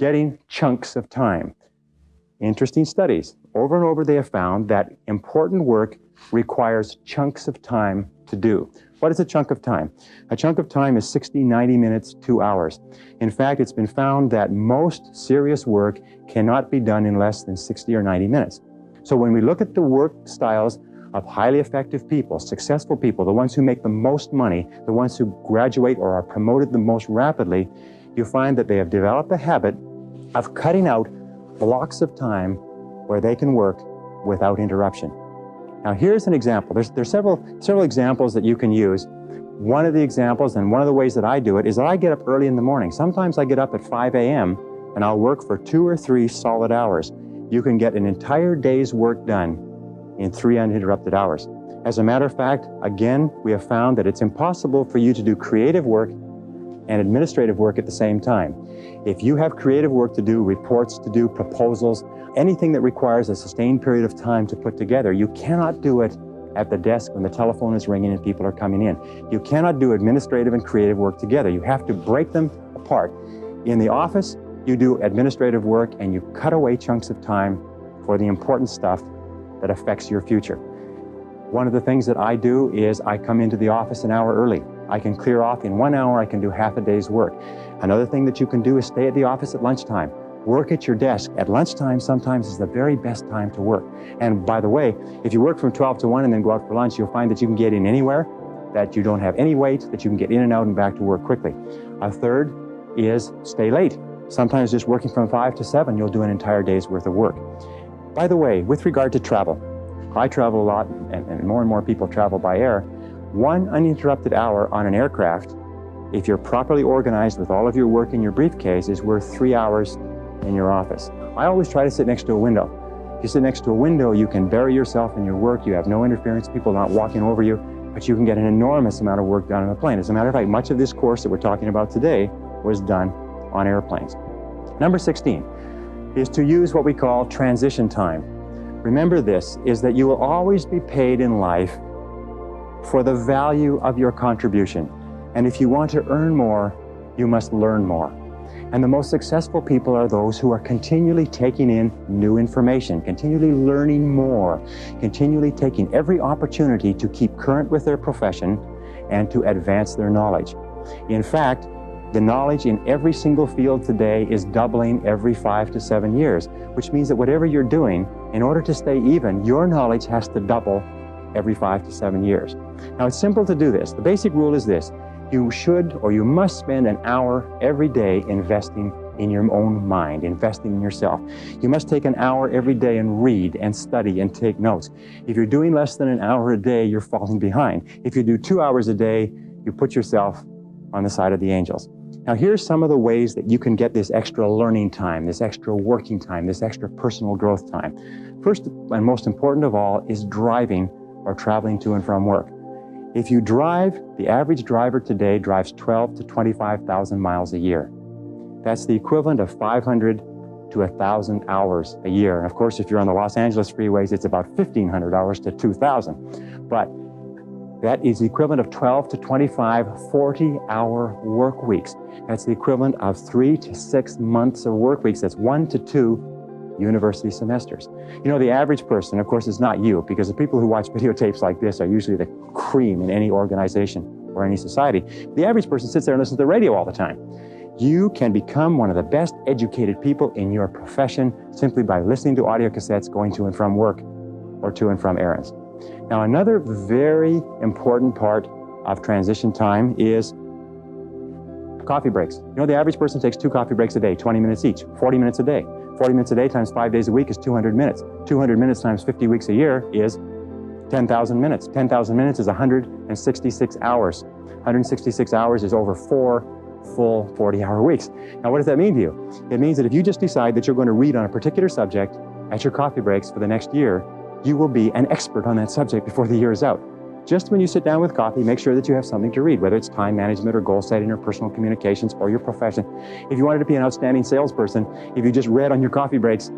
getting chunks of time. Interesting studies. Over and over they have found that important work requires chunks of time to do. What is a chunk of time? A chunk of time is 60, 90 minutes, 2 hours. In fact, it's been found that most serious work cannot be done in less than 60 or 90 minutes. So when we look at the work styles of highly effective people, successful people, the ones who make the most money, the ones who graduate or are promoted the most rapidly, you find that they have developed a habit of cutting out blocks of time where they can work without interruption. Now here's an example. There's several examples that you can use. One of the examples, and one of the ways that I do it, is that I get up early in the morning. Sometimes I get up at 5 a.m. and I'll work for 2 or 3 solid hours. You can get an entire day's work done in 3 uninterrupted hours. As a matter of fact, again, we have found that it's impossible for you to do creative work and administrative work at the same time. If you have creative work to do, reports to do, proposals, anything that requires a sustained period of time to put together, you cannot do it at the desk when the telephone is ringing and people are coming in. You cannot do administrative and creative work together. You have to break them apart. In the office, you do administrative work and you cut away chunks of time for the important stuff that affects your future. One of the things that I do is I come into the office an hour early. I can clear off in 1 hour, I can do half a day's work. Another thing that you can do is stay at the office at lunchtime. Work at your desk. At lunchtime sometimes is the very best time to work. And by the way, if you work from 12 to 1 and then go out for lunch, you'll find that you can get in anywhere, that you don't have any wait, that you can get in and out and back to work quickly. A third is stay late. Sometimes just working from 5 to 7, you'll do an entire day's worth of work. By the way, with regard to travel, I travel a lot and more people travel by air. 1 uninterrupted hour on an aircraft, if you're properly organized with all of your work in your briefcase, is worth 3 hours in your office. I always try to sit next to a window. If you sit next to a window, you can bury yourself in your work. You have no interference, people not walking over you, but you can get an enormous amount of work done on a plane. As a matter of fact, much of this course that we're talking about today was done on airplanes. Number 16 is to use what we call transition time. Remember this, is that you will always be paid in life for the value of your contribution. And if you want to earn more, you must learn more. And the most successful people are those who are continually taking in new information, continually learning more, continually taking every opportunity to keep current with their profession and to advance their knowledge. In fact, the knowledge in every single field today is doubling every 5 to 7 years, which means that whatever you're doing, in order to stay even, your knowledge has to double every 5 to 7 years. Now, it's simple to do this. The basic rule is this: you should or you must spend an hour every day investing in your own mind, investing in yourself. You must take an hour every day and read and study and take notes. If you're doing less than an hour a day, you're falling behind. If you do 2 hours a day, you put yourself on the side of the angels. Now, here's some of the ways that you can get this extra learning time, this extra working time, this extra personal growth time. First and most important of all is driving or traveling to and from work. If you drive, the average driver today drives 12 to 25,000 miles a year. That's the equivalent of 500 to 1,000 hours a year. And of course, if you're on the Los Angeles freeways, it's about 1,500 hours to 2,000. But that is the equivalent of 12 to 25 40-hour work weeks. That's the equivalent of 3 to 6 months of work weeks. That's 1 to 2 university semesters. You know, the average person, of course, is not you, because the people who watch videotapes like this are usually the cream in any organization or any society. The average person sits there and listens to the radio all the time. You can become one of the best educated people in your profession simply by listening to audio cassettes going to and from work or to and from errands. Now, another very important part of transition time is coffee breaks. You know, the average person takes 2 coffee breaks a day, 20 minutes each, 40 minutes a day. 40 minutes a day times 5 days a week is 200 minutes. 200 minutes times 50 weeks a year is 10,000 minutes. 10,000 minutes is 166 hours. 166 hours is over 4 full 40-hour weeks. Now, what does that mean to you? It means that if you just decide that you're going to read on a particular subject at your coffee breaks for the next year, you will be an expert on that subject before the year is out. Just when you sit down with coffee, make sure that you have something to read, whether it's time management or goal setting or personal communications or your profession. If you wanted to be an outstanding salesperson, if you just read on your coffee breaks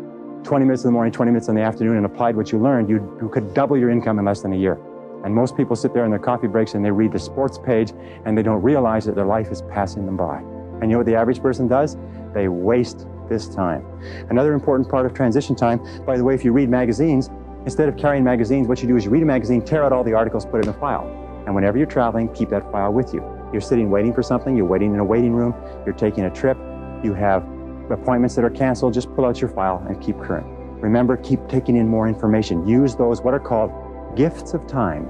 20 minutes in the morning, 20 minutes in the afternoon and applied what you learned, you could double your income in less than a year. And most people sit there on their coffee breaks and they read the sports page and they don't realize that their life is passing them by. And you know what the average person does? They waste this time. Another important part of transition time, by the way, if you read magazines, instead of carrying magazines, what you do is you read a magazine, tear out all the articles, put it in a file. And whenever you're traveling, keep that file with you. You're sitting waiting for something, you're waiting in a waiting room, you're taking a trip, you have appointments that are canceled, just pull out your file and keep current. Remember, keep taking in more information. Use those, what are called gifts of time.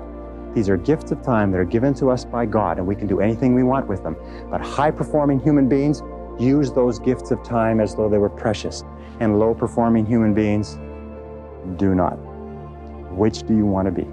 These are gifts of time that are given to us by God, and we can do anything we want with them. But high-performing human beings use those gifts of time as though they were precious, and low-performing human beings do not. Which do you want to be?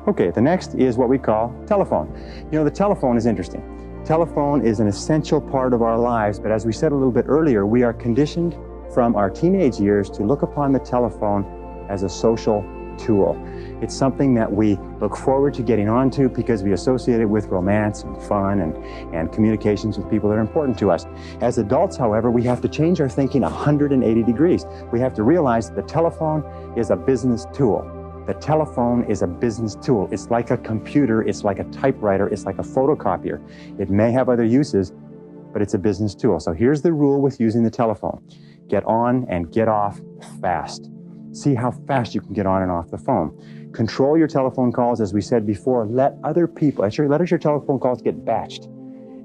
Okay, the next is what we call telephone. You know, the telephone is interesting. Telephone is an essential part of our lives, but as we said a little bit earlier, we are conditioned from our teenage years to look upon the telephone as a social tool. It's something that we look forward to getting onto because we associate it with romance and fun and communications with people that are important to us. As adults, however, we have to change our thinking 180 degrees. We have to realize that the telephone is a business tool. The telephone is a business tool. It's like a computer, it's like a typewriter, it's like a photocopier. It may have other uses, but it's a business tool. So here's the rule with using the telephone. Get on and get off fast. See how fast you can get on and off the phone. Control your telephone calls, as we said before. Let other people, let your telephone calls get batched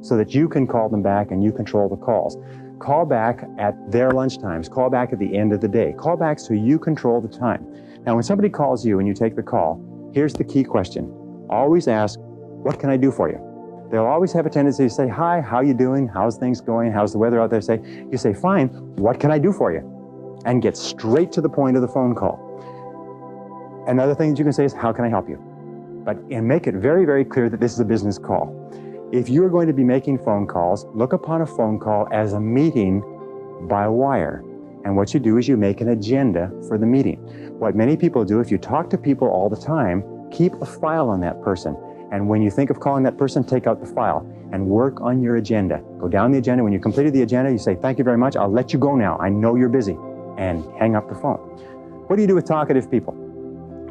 so that you can call them back and you control the calls. Call back at their lunchtimes. Call back at the end of the day. Call back so you control the time. Now, when somebody calls you and you take the call, here's the key question. Always ask, what can I do for you? They'll always have a tendency to say, hi, how you doing? How's things going? How's the weather out there? You say, fine, what can I do for you? And get straight to the point of the phone call. Another thing that you can say is, how can I help you? And make it very, very clear that this is a business call. If you're going to be making phone calls, look upon a phone call as a meeting by wire. And what you do is you make an agenda for the meeting. What many people do, if you talk to people all the time, keep a file on that person. And when you think of calling that person, take out the file and work on your agenda. Go down the agenda. When you completed the agenda, you say, thank you very much. I'll let you go now. I know you're busy. And hang up the phone. What do you do with talkative people?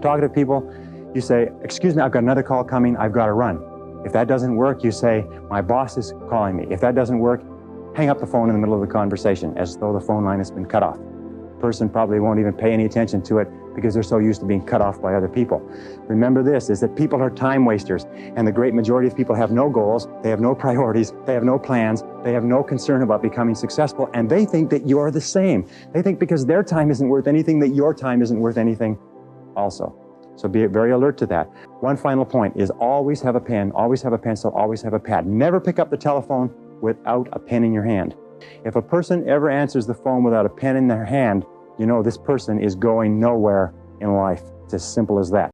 Talkative people, you say, excuse me, I've got another call coming. I've got to run. If that doesn't work, you say, my boss is calling me. If that doesn't work, hang up the phone in the middle of the conversation as though the phone line has been cut off. The person probably won't even pay any attention to it because they're so used to being cut off by other people. Remember this, is that people are time wasters, and the great majority of people have no goals, they have no priorities, they have no plans, they have no concern about becoming successful, and they think that you're the same. They think because their time isn't worth anything, that your time isn't worth anything also. So be very alert to that. One final point is always have a pen, always have a pencil, always have a pad. Never pick up the telephone without a pen in your hand. If a person ever answers the phone without a pen in their hand, you know this person is going nowhere in life. It's as simple as that.